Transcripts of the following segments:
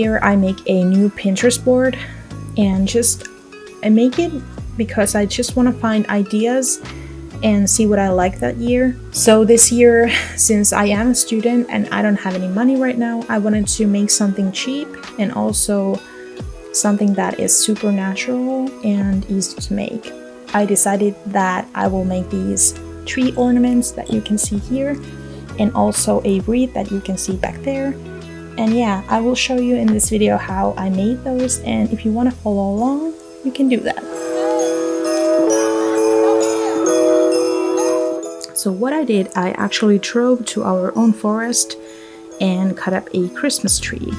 year I make a new Pinterest board, and I make it because I just want to find ideas and see what I like that year. So this year, since I am a student and I don't have any money right now, I wanted to make something cheap and also something that is super natural and easy to make. I decided that I will make these tree ornaments that you can see here, and also a wreath that you can see back there. And yeah, I will show you in this video how I made those, and if you want to follow along, you can do that. So what I did, I actually drove to our own forest and cut up a Christmas tree.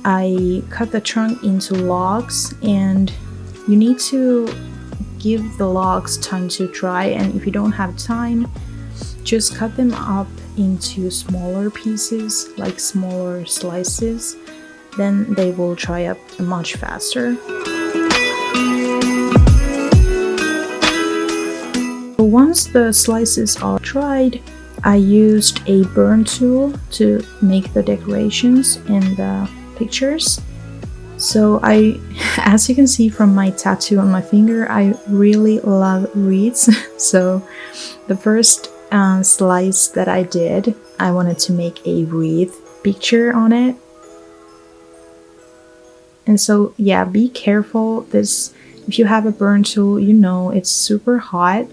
I cut the trunk into logs, and you need to give the logs time to dry, and if you don't have time, just cut them up into smaller pieces, like smaller slices, then they will dry up much faster. Once the slices are dried, I used a burn tool to make the decorations and the pictures. So as you can see from my tattoo on my finger, I really love wreaths. So the first slice that I did, I wanted to make a wreath picture on it. And so yeah, be careful. If you have a burn tool, you know it's super hot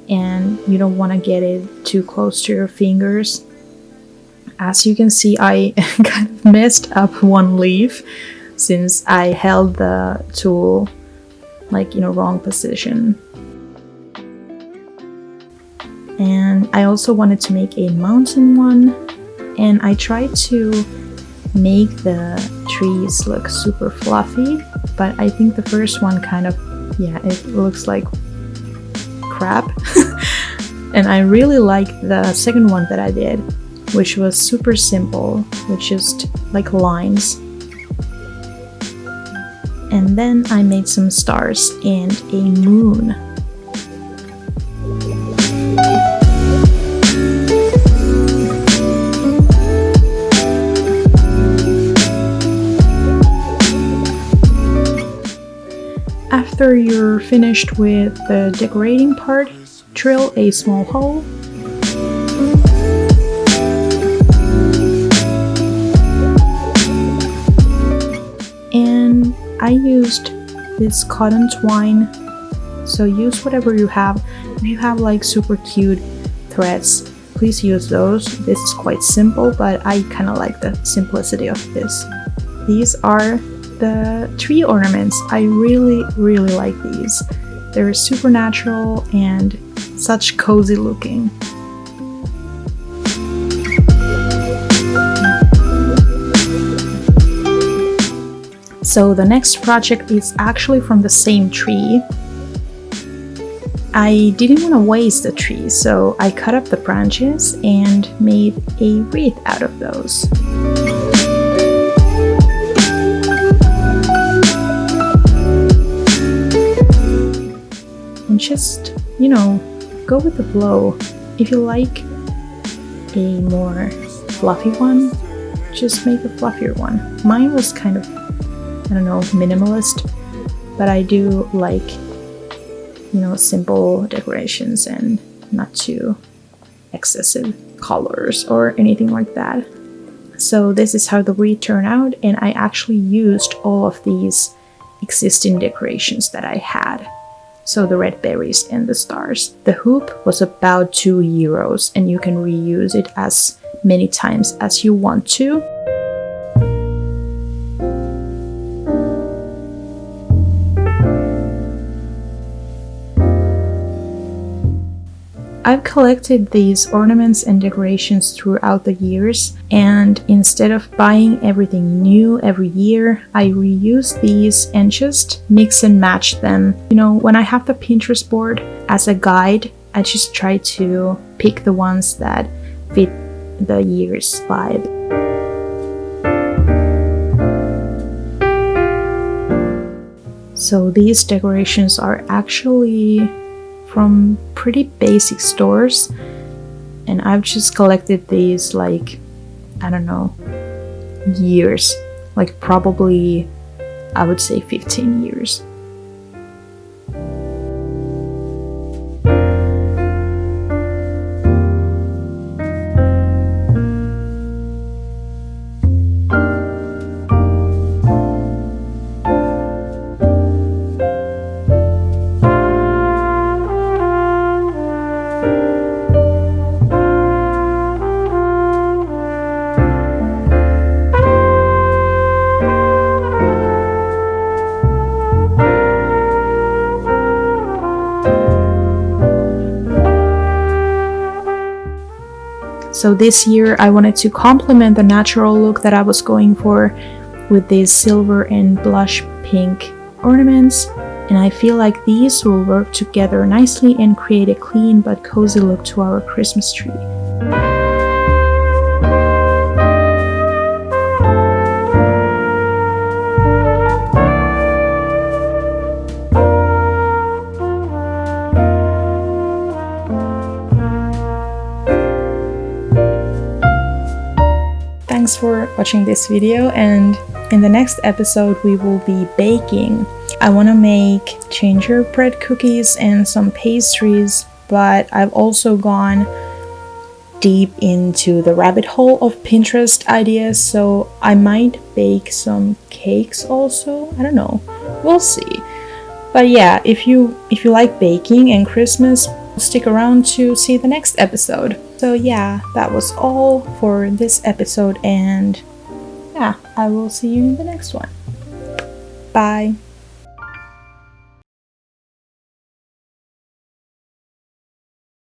and you don't want to get it too close to your fingers. As you can see, I kind of messed up one leaf since I held the tool like in a wrong position. And I also wanted to make a mountain one, and I tried to make the trees look super fluffy, but I think the first one kind of, yeah, it looks like crap. And I really like the second one that I did, which was super simple, with just like lines. And then I made some stars and a moon. After you're finished with the decorating part, drill a small hole. And I used this cotton twine, so use whatever you have. If you have like super cute threads, please use those. This is quite simple, but I kind of like the simplicity of this. These are the tree ornaments. I really like these. They're super natural and such cozy looking. So the next project is actually from the same tree. I didn't want to waste the tree, so I cut up the branches and made a wreath out of those. And just, you know, go with the flow. If you like a more fluffy one, just make a fluffier one. Mine was kind of, I don't know, minimalist, but I do like, you know, simple decorations and not too excessive colors or anything like that. So this is how the wreath turned out, and I actually used all of these existing decorations that I had. So the red berries and the stars. The hoop was about €2, and you can reuse it as many times as you want to. I've collected these ornaments and decorations throughout the years, and instead of buying everything new every year, I reuse these and just mix and match them. You know, when I have the Pinterest board as a guide, I just try to pick the ones that fit the year's vibe. So these decorations are actually from pretty basic stores, and I've just collected these like, I don't know, years, like probably I would say 15 years. So this year I wanted to complement the natural look that I was going for with these silver and blush pink ornaments, and I feel like these will work together nicely and create a clean but cozy look to our Christmas tree. Thanks for watching this video, and in the next episode we will be baking. I want to make gingerbread cookies and some pastries, but I've also gone deep into the rabbit hole of Pinterest ideas, so I might bake some cakes also. I don't know, we'll see. But yeah, if you like baking and Christmas, stick around to see the next episode. So yeah, that was all for this episode, and yeah, I will see you in the next one. Bye.